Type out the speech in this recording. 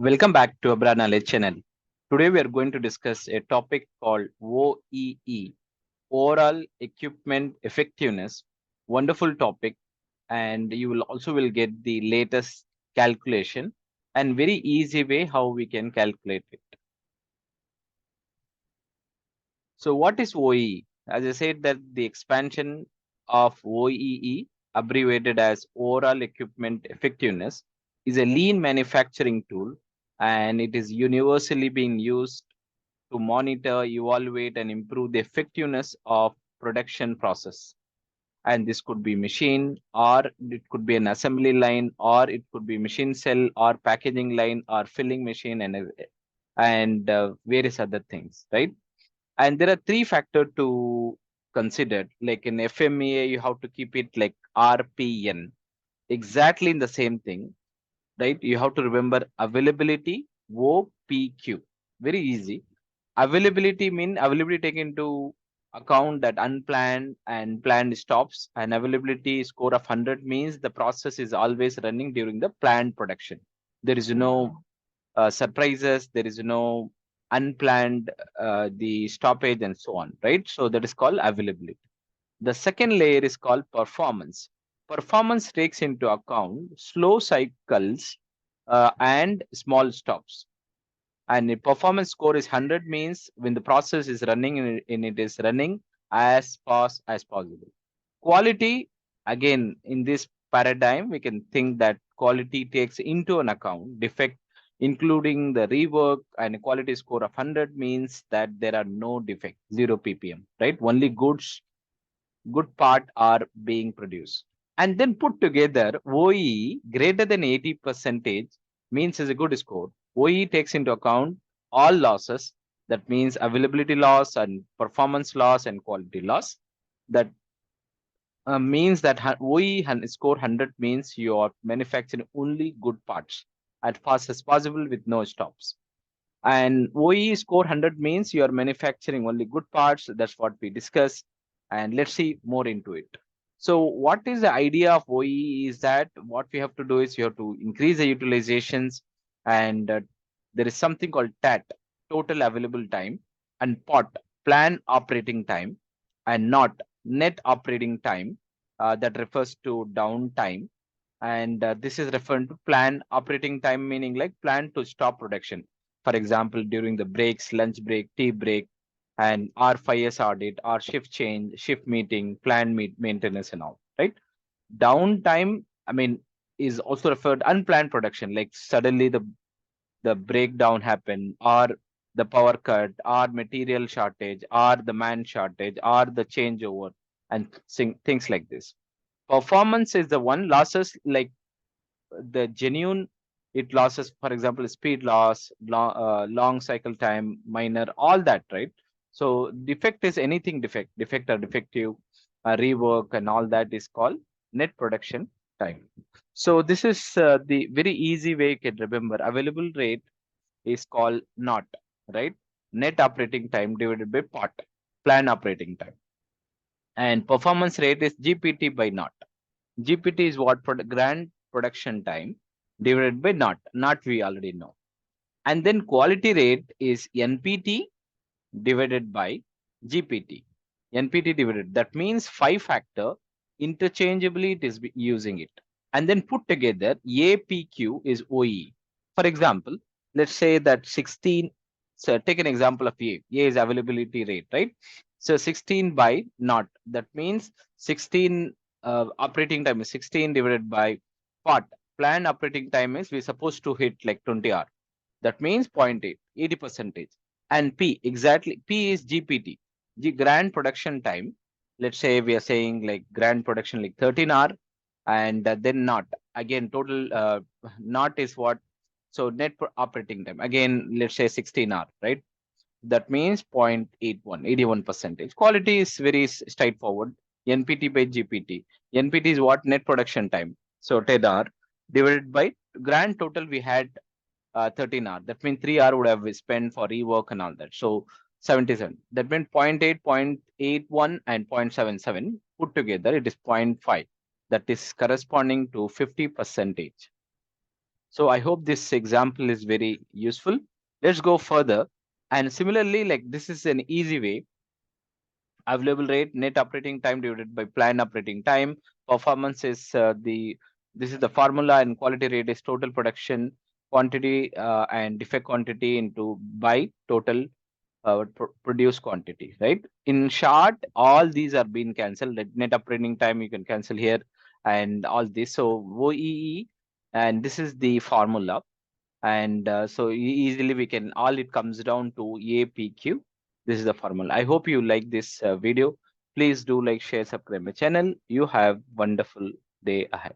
Welcome back to Abra Knowledge channel. Today we are going to discuss a topic called OEE, Overall Equipment Effectiveness. Wonderful topic, and you will also will get the latest calculation and very easy way how we can calculate it. So what is OEE? As I said that the expansion of OEE, abbreviated as Overall Equipment Effectiveness, is a lean manufacturing tool and it is universally being used to monitor, evaluate, and improve the effectiveness of production process. And this could be machine, or it could be an assembly line, or it could be machine cell, or packaging line, or filling machine, and various other things, right? And there are three factors to consider. Like in FMEA, you have to keep it like RPN, exactly in the same thing, right? You have to remember availability, OPQ. Very easy. Availability mean availability take into account that unplanned and planned stops, and availability score of 100 means the process is always running during the planned production. There is no surprises, there is no unplanned the stoppage and so on, right? So that is called availability. The second layer is called performance. Performance takes into account slow cycles and small stops. And the performance score is 100 means when the process is running and it is running as fast as possible. Quality, again, in this paradigm, we can think that quality takes into an account defect, including the rework, and a quality score of 100 means that there are no defect, 0 ppm, right? Only good part are being produced. And then put together, OEE greater than 80 percentage means is a good score. OEE takes into account all losses. That means availability loss and performance loss and quality loss. That means that OEE score 100 means you are manufacturing only good parts as fast as possible with no stops. And OEE score 100 means you are manufacturing only good parts. That's what we discussed. And let's see more into it. So what is the idea of OEE is that what we have to do is you have to increase the utilizations, and there is something called TAT, total available time, and POT, plan operating time, and NOT, net operating time, that refers to downtime. And this is referring to plan operating time, meaning like plan to stop production. For example, during the breaks, lunch break, tea break, and R5S audit, or shift change, shift meeting, planned maintenance, and all, right? Downtime, I mean, is also referred unplanned production, like suddenly the breakdown happen, or the power cut, or material shortage, or the man shortage, or the changeover, and things like this. Performance is the one losses, like the genuine it losses, for example, speed loss, long cycle time, minor, all that, right? So defect is anything defect or defective, rework, and all that is called net production time. So this is the very easy way you can remember. Available rate is called not, right? Net operating time divided by pot, plan operating time. And performance rate is GPT by not. GPT is what grand production time divided by not. Not we already know. And then quality rate is NPT divided by GPT. NPT divided. That means 5 factor interchangeably it is using it. And then put together APQ is OE. For example, let's say that 16. So take an example of A. A is availability rate, right? So 16 by not. That means 16 operating time is 16 divided by what? Planned operating time is we're supposed to hit like 20 hours. That means 0.8, 80 percentage. And P, exactly, P is GPT, the grand production time. Let's say we are saying like grand production like 13 hour, and then not. Again, total not is what? So net operating time. Again, let's say 16 hour, right? That means 0.81, 81 percentage. Quality is very straightforward. NPT by GPT. NPT is what? Net production time. So 10 hour divided by grand total we had 13 hours. That means 3 hours would have spent for rework and all that. So 77. That means 0.8, 0.81, and 0.77 put together, it is 0.5. That is corresponding to 50 percentage. So I hope this example is very useful. Let's go further. And similarly, like this is an easy way. Available rate, net operating time divided by planned operating time. Performance is this is the formula, and quality rate is total production quantity and defect quantity into by total produce quantity, right? In short, all these are being cancelled. Like net operating time, you can cancel here, and all this. So OEE, and this is the formula, and so easily we can, all it comes down to APQ. This is the formula. I hope you like this video. Please do like, share, subscribe my channel. You have wonderful day ahead.